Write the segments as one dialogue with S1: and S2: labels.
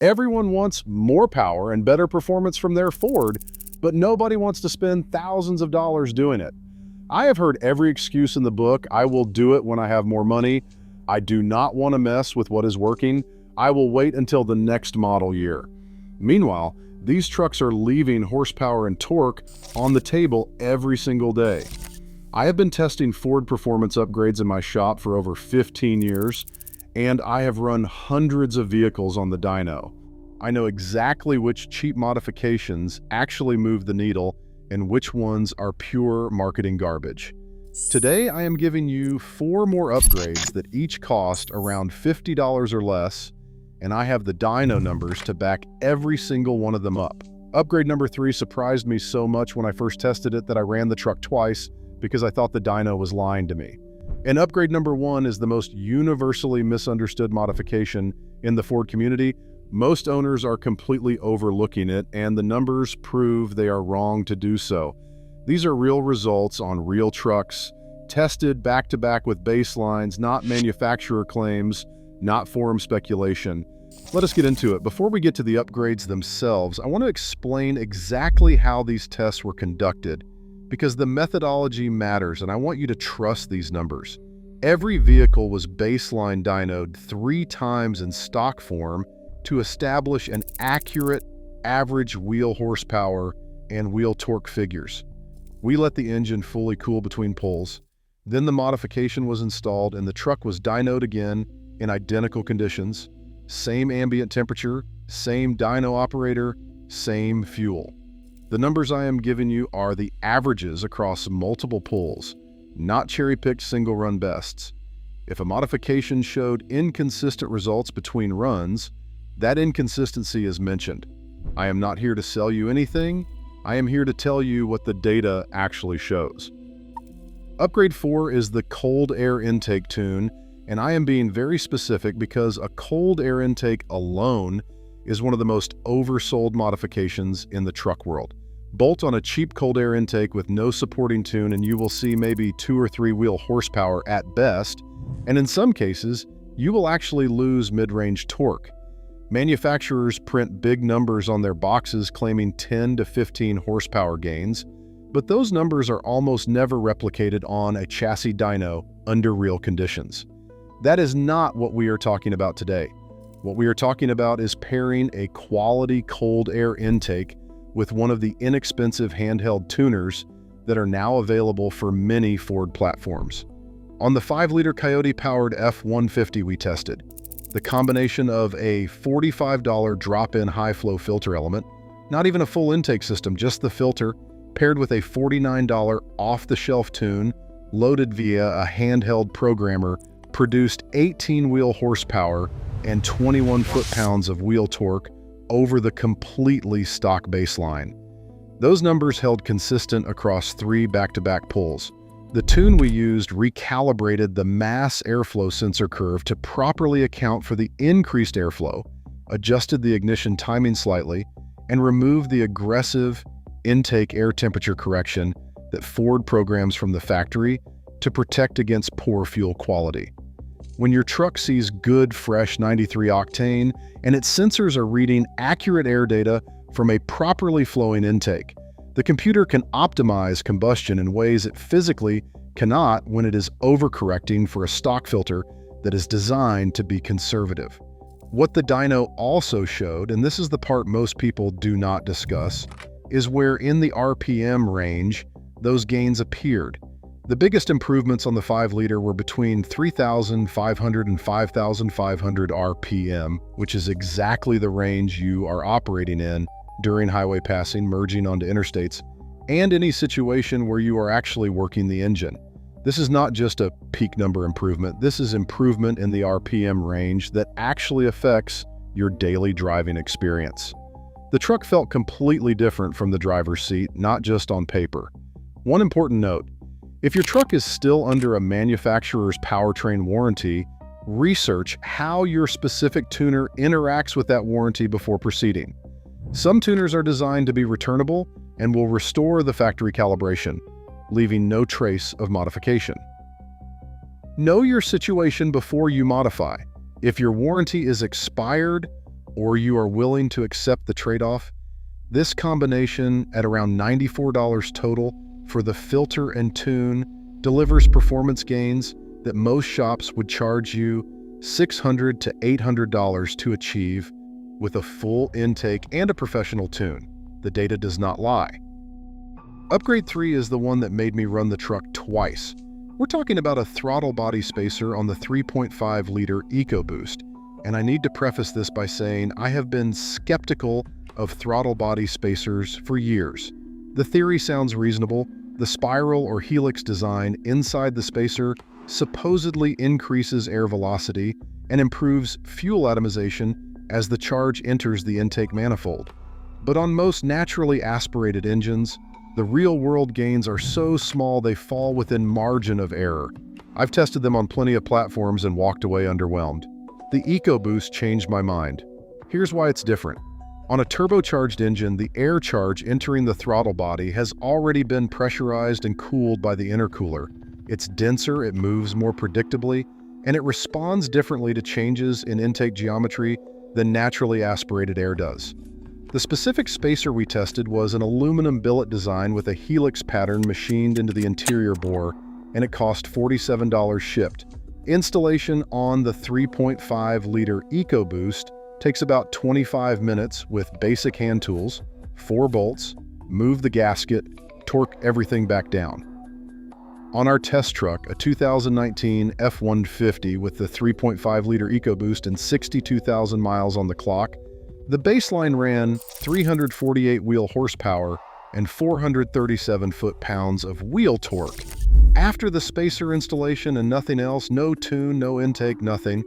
S1: Everyone wants more power and better performance from their Ford, but nobody wants to spend thousands of dollars doing it. I have heard every excuse in the book. I will do it when I have more money. I do not want to mess with what is working. I will wait until the next model year. Meanwhile, these trucks are leaving horsepower and torque on the table every single day. I have been testing Ford performance upgrades in my shop for over 15 years, and I have run hundreds of vehicles on the Dyno. I know exactly which cheap modifications actually move the needle and which ones are pure marketing garbage. Today, I am giving you 4 more upgrades that each cost around $50 or less, and I have the Dyno numbers to back every single one of them up. Upgrade number 3 surprised me so much when I first tested it that I ran the truck twice because I thought the Dyno was lying to me. And upgrade number 1 is the most universally misunderstood modification in the Ford community. Most owners are completely overlooking it, and the numbers prove they are wrong to do so. These are real results on real trucks, tested back-to-back with baselines, not manufacturer claims, not forum speculation. Let us get into it. Before we get to the upgrades themselves, I want to explain exactly how these tests were conducted, because the methodology matters, and I want you to trust these numbers. Every vehicle was baseline dynoed 3 times in stock form to establish an accurate average wheel horsepower and wheel torque figures. We let the engine fully cool between pulls. Then the modification was installed and the truck was dynoed again in identical conditions. Same ambient temperature, same dyno operator, same fuel. The numbers I am giving you are the averages across multiple pulls, not cherry-picked single-run bests. If a modification showed inconsistent results between runs, that inconsistency is mentioned. I am not here to sell you anything. I am here to tell you what the data actually shows. Upgrade 4 is the cold air intake tune, and I am being very specific because a cold air intake alone is one of the most oversold modifications in the truck world. Bolt on a cheap cold air intake with no supporting tune and you will see maybe 2 or 3 wheel horsepower at best, and in some cases, you will actually lose mid-range torque. Manufacturers print big numbers on their boxes claiming 10 to 15 horsepower gains, but those numbers are almost never replicated on a chassis dyno under real conditions. That is not what we are talking about today. What we are talking about is pairing a quality cold air intake with one of the inexpensive handheld tuners that are now available for many Ford platforms. On the 5-liter Coyote-powered F-150 we tested, the combination of a $45 drop-in high-flow filter element, not even a full intake system, just the filter, paired with a $49 off-the-shelf tune loaded via a handheld programmer, produced 18 wheel horsepower and 21 foot-pounds of wheel torque over the completely stock baseline. Those numbers held consistent across 3 back-to-back pulls. The tune we used recalibrated the mass airflow sensor curve to properly account for the increased airflow, adjusted the ignition timing slightly, and removed the aggressive intake air temperature correction that Ford programs from the factory to protect against poor fuel quality. When your truck sees good, fresh 93 octane and its sensors are reading accurate air data from a properly flowing intake, the computer can optimize combustion in ways it physically cannot when it is overcorrecting for a stock filter that is designed to be conservative. What the dyno also showed, and this is the part most people do not discuss, is where in the RPM range those gains appeared. The biggest improvements on the 5-liter were between 3,500 and 5,500 RPM, which is exactly the range you are operating in during highway passing, merging onto interstates, and any situation where you are actually working the engine. This is not just a peak number improvement. This is improvement in the RPM range that actually affects your daily driving experience. The truck felt completely different from the driver's seat, not just on paper. One important note: if your truck is still under a manufacturer's powertrain warranty, research how your specific tuner interacts with that warranty before proceeding. Some tuners are designed to be returnable and will restore the factory calibration, leaving no trace of modification. Know your situation before you modify. If your warranty is expired or you are willing to accept the trade-off, this combination at around $94 total for the filter and tune delivers performance gains that most shops would charge you $600 to $800 to achieve with a full intake and a professional tune. The data does not lie. Upgrade 3 is the one that made me run the truck twice. We're talking about a throttle body spacer on the 3.5-liter EcoBoost, and I need to preface this by saying I have been skeptical of throttle body spacers for years. The theory sounds reasonable. The spiral or helix design inside the spacer supposedly increases air velocity and improves fuel atomization as the charge enters the intake manifold. But on most naturally aspirated engines, the real-world gains are so small they fall within margin of error. I've tested them on plenty of platforms and walked away underwhelmed. The EcoBoost changed my mind. Here's why it's different. On a turbocharged engine, the air charge entering the throttle body has already been pressurized and cooled by the intercooler. It's denser, it moves more predictably, and it responds differently to changes in intake geometry than naturally aspirated air does. The specific spacer we tested was an aluminum billet design with a helix pattern machined into the interior bore, and it cost $47 shipped. Installation on the 3.5-liter EcoBoost takes about 25 minutes with basic hand tools, 4 bolts, move the gasket, torque everything back down. On our test truck, a 2019 F-150 with the 3.5-liter EcoBoost and 62,000 miles on the clock, the baseline ran 348 wheel horsepower and 437 foot-pounds of wheel torque. After the spacer installation and nothing else, no tune, no intake, nothing,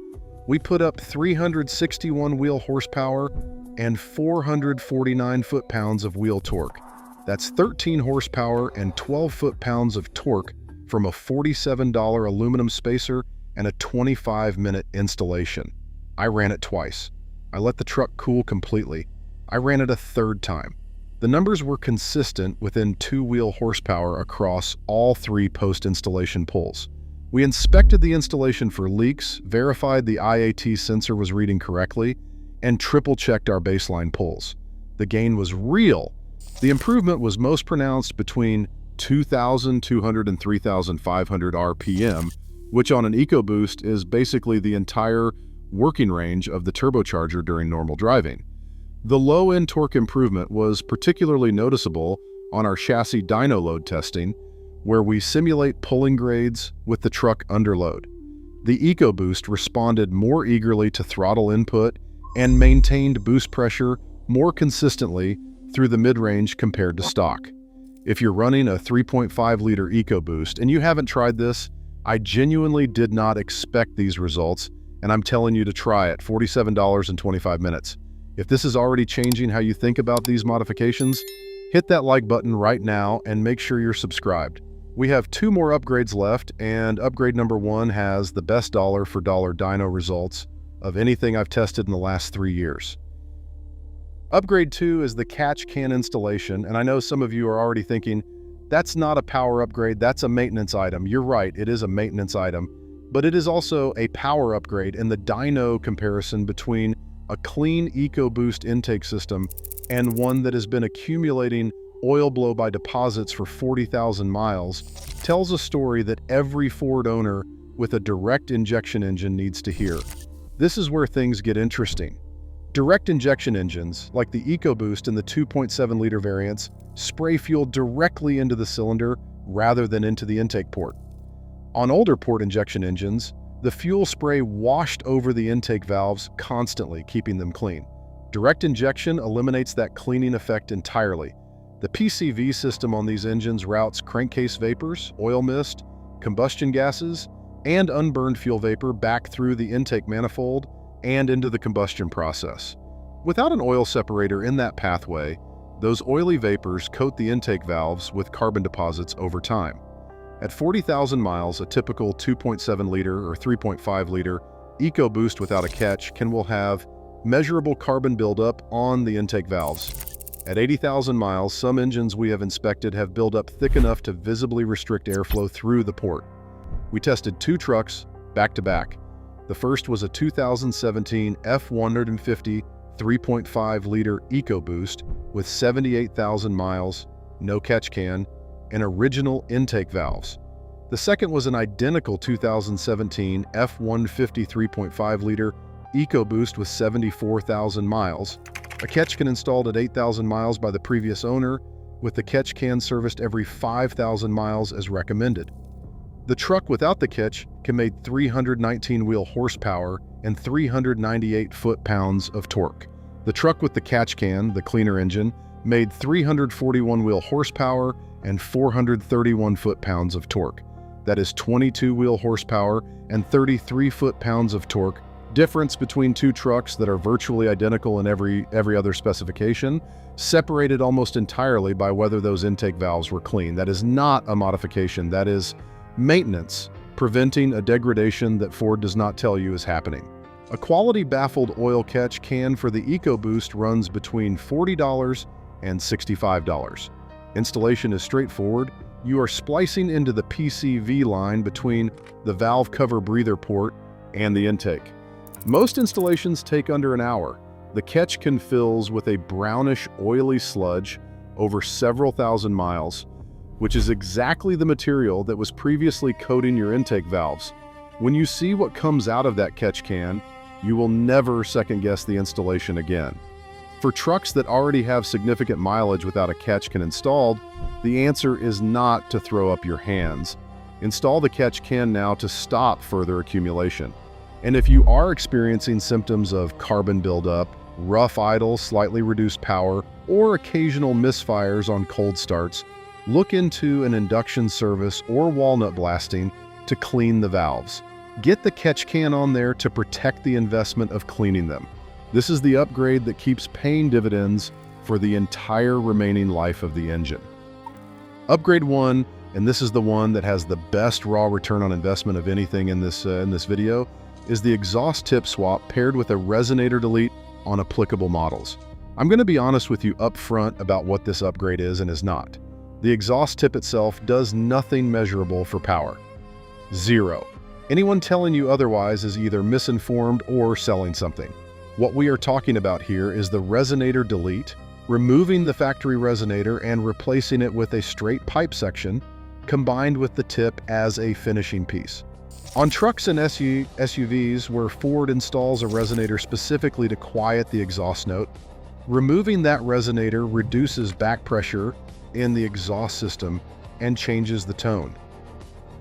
S1: we put up 361 wheel horsepower and 449 foot-pounds of wheel torque. That's 13 horsepower and 12 foot-pounds of torque from a $47 aluminum spacer and a 25-minute installation. I ran it twice. I let the truck cool completely. I ran it a third time. The numbers were consistent within 2 wheel horsepower across all 3 post-installation pulls. We inspected the installation for leaks, verified the IAT sensor was reading correctly, and triple-checked our baseline pulls. The gain was real. The improvement was most pronounced between 2,200 and 3,500 RPM, which on an EcoBoost is basically the entire working range of the turbocharger during normal driving. The low-end torque improvement was particularly noticeable on our chassis dyno load testing, where we simulate pulling grades with the truck under load. The EcoBoost responded more eagerly to throttle input and maintained boost pressure more consistently through the mid-range compared to stock. If you're running a 3.5-liter EcoBoost and you haven't tried this, I genuinely did not expect these results, and I'm telling you to try it. $47 in 25 minutes. If this is already changing how you think about these modifications, hit that like button right now and make sure you're subscribed. We have 2 more upgrades left, and upgrade number 1 has the best dollar-for-dollar dyno results of anything I've tested in the last 3 years. Upgrade 2 is the catch can installation, and I know some of you are already thinking, that's not a power upgrade, that's a maintenance item. You're right, it is a maintenance item, but it is also a power upgrade in the dyno comparison between a clean EcoBoost intake system and one that has been accumulating oil blow by deposits for 40,000 miles tells a story that every Ford owner with a direct injection engine needs to hear. This is where things get interesting. Direct injection engines, like the EcoBoost and the 2.7-liter variants, spray fuel directly into the cylinder rather than into the intake port. On older port injection engines, the fuel spray washed over the intake valves constantly, keeping them clean. Direct injection eliminates that cleaning effect entirely. The PCV system on these engines routes crankcase vapors, oil mist, combustion gases, and unburned fuel vapor back through the intake manifold and into the combustion process. Without an oil separator in that pathway, those oily vapors coat the intake valves with carbon deposits over time. At 40,000 miles, a typical 2.7-liter or 3.5-liter EcoBoost without a catch will have measurable carbon buildup on the intake valves. At 80,000 miles, some engines we have inspected have buildup thick enough to visibly restrict airflow through the port. We tested 2 trucks back to back. The first was a 2017 F-150 3.5-liter EcoBoost with 78,000 miles, no catch can, and original intake valves. The second was an identical 2017 F-150 3.5-liter EcoBoost with 74,000 miles, a catch can installed at 8,000 miles by the previous owner, with the catch can serviced every 5,000 miles as recommended. The truck without the catch can made 319 wheel horsepower and 398 foot-pounds of torque. The truck with the catch can, the cleaner engine, made 341 wheel horsepower and 431 foot-pounds of torque. That is 22 wheel horsepower and 33 foot-pounds of torque. Difference between two trucks that are virtually identical in every other specification, separated almost entirely by whether those intake valves were clean. That is not a modification, that is maintenance, preventing a degradation that Ford does not tell you is happening. A quality baffled oil catch can for the EcoBoost runs between $40 and $65. Installation is straightforward. You are splicing into the PCV line between the valve cover breather port and the intake. Most installations take under an hour. The catch can fills with a brownish, oily sludge over several thousand miles, which is exactly the material that was previously coating your intake valves. When you see what comes out of that catch can, you will never second-guess the installation again. For trucks that already have significant mileage without a catch can installed, the answer is not to throw up your hands. Install the catch can now to stop further accumulation. And if you are experiencing symptoms of carbon buildup, rough idle, slightly reduced power, or occasional misfires on cold starts, look into an induction service or walnut blasting to clean the valves. Get the catch can on there to protect the investment of cleaning them. This is the upgrade that keeps paying dividends for the entire remaining life of the engine. Upgrade 1, and this is the one that has the best raw return on investment of anything in this video, is the exhaust tip swap paired with a Resonator delete on applicable models. I'm going to be honest with you up front about what this upgrade is and is not. The exhaust tip itself does nothing measurable for power. Zero. Anyone telling you otherwise is either misinformed or selling something. What we are talking about here is the Resonator delete, removing the factory resonator and replacing it with a straight pipe section, combined with the tip as a finishing piece. On trucks and SUVs where Ford installs a resonator specifically to quiet the exhaust note, removing that resonator reduces back pressure in the exhaust system and changes the tone.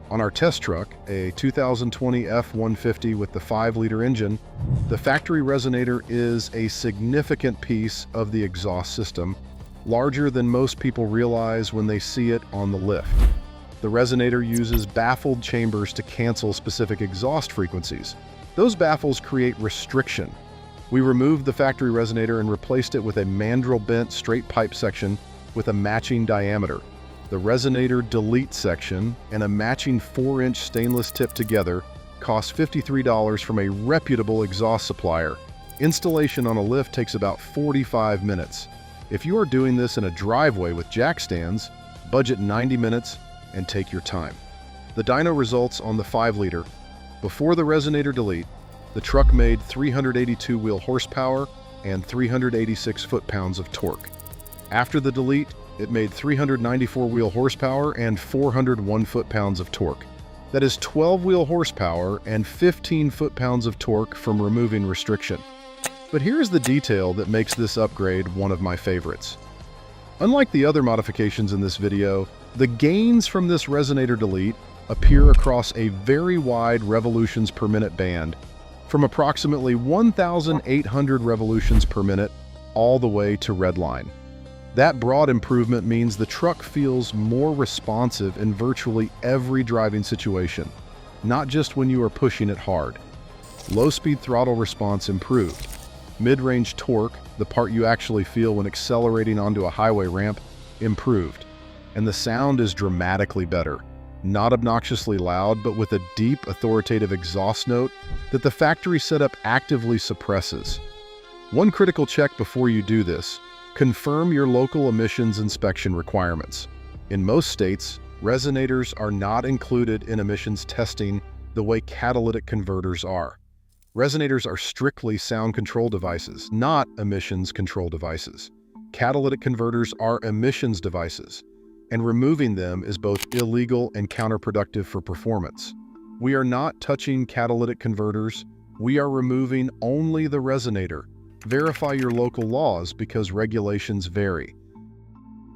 S1: On our test truck, a 2020 F-150 with the 5-liter engine, the factory resonator is a significant piece of the exhaust system, larger than most people realize when they see it on the lift. The resonator uses baffled chambers to cancel specific exhaust frequencies. Those baffles create restriction. We removed the factory resonator and replaced it with a mandrel bent straight pipe section with a matching diameter. The resonator delete section and a matching 4-inch stainless tip together cost $53 from a reputable exhaust supplier. Installation on a lift takes about 45 minutes. If you are doing this in a driveway with jack stands, budget 90 minutes and take your time. The dyno results on the 5-liter. Before the resonator delete, the truck made 382 wheel horsepower and 386 foot-pounds of torque. After the delete, it made 394 wheel horsepower and 401 foot-pounds of torque. That is 12 wheel horsepower and 15 foot-pounds of torque from removing restriction. But here's the detail that makes this upgrade one of my favorites. Unlike the other modifications in this video, the gains from this resonator delete appear across a very wide revolutions per minute band, from approximately 1,800 revolutions per minute all the way to redline. That broad improvement means the truck feels more responsive in virtually every driving situation, not just when you are pushing it hard. Low-speed throttle response improved. Mid-range torque, the part you actually feel when accelerating onto a highway ramp, improved. And the sound is dramatically better. Not obnoxiously loud, but with a deep, authoritative exhaust note that the factory setup actively suppresses. One critical check before you do this: confirm your local emissions inspection requirements. In most states, resonators are not included in emissions testing the way catalytic converters are. Resonators are strictly sound control devices, not emissions control devices. Catalytic converters are emissions devices, and removing them is both illegal and counterproductive for performance. We are not touching catalytic converters. We are removing only the resonator. Verify your local laws because regulations vary.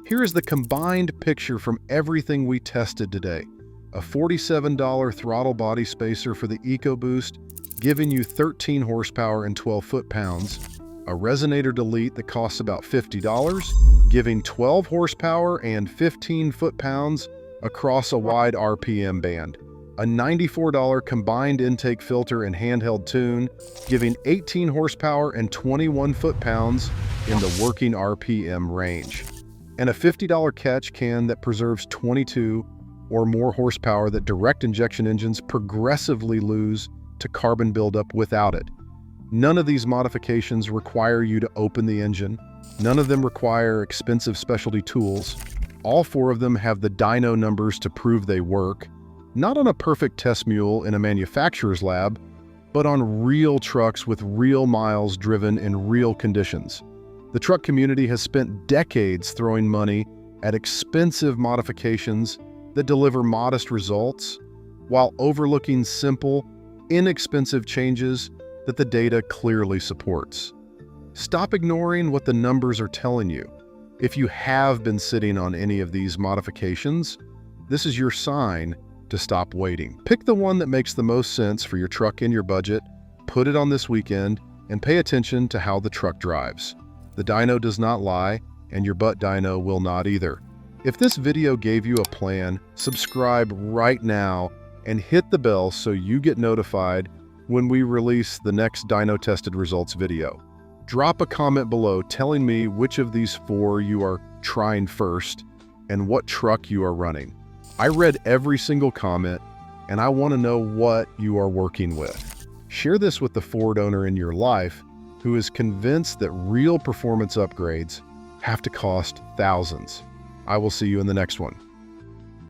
S1: Here is the combined picture from everything we tested today. A $47 throttle body spacer for the EcoBoost, giving you 13 horsepower and 12 foot-pounds. A resonator delete that costs about $50, giving 12 horsepower and 15 foot-pounds across a wide RPM band. A $94 combined intake filter and handheld tune, giving 18 horsepower and 21 foot-pounds in the working RPM range. And a $50 catch can that preserves 22 or more horsepower that direct injection engines progressively lose to carbon buildup without it. None of these modifications require you to open the engine. None of them require expensive specialty tools. All four of them have the dyno numbers to prove they work, not on a perfect test mule in a manufacturer's lab, but on real trucks with real miles driven in real conditions. The truck community has spent decades throwing money at expensive modifications that deliver modest results while overlooking simple, inexpensive changes that the data clearly supports. Stop ignoring what the numbers are telling you. If you have been sitting on any of these modifications, this is your sign to stop waiting. Pick the one that makes the most sense for your truck and your budget, put it on this weekend, and pay attention to how the truck drives. The dyno does not lie, and your butt dyno will not either. If this video gave you a plan, subscribe right now and hit the bell so you get notified when we release the next dyno tested results video. Drop a comment below telling me which of these four you are trying first and what truck you are running. I read every single comment and I want to know what you are working with. Share this with the Ford owner in your life who is convinced that real performance upgrades have to cost thousands. I will see you in the next one.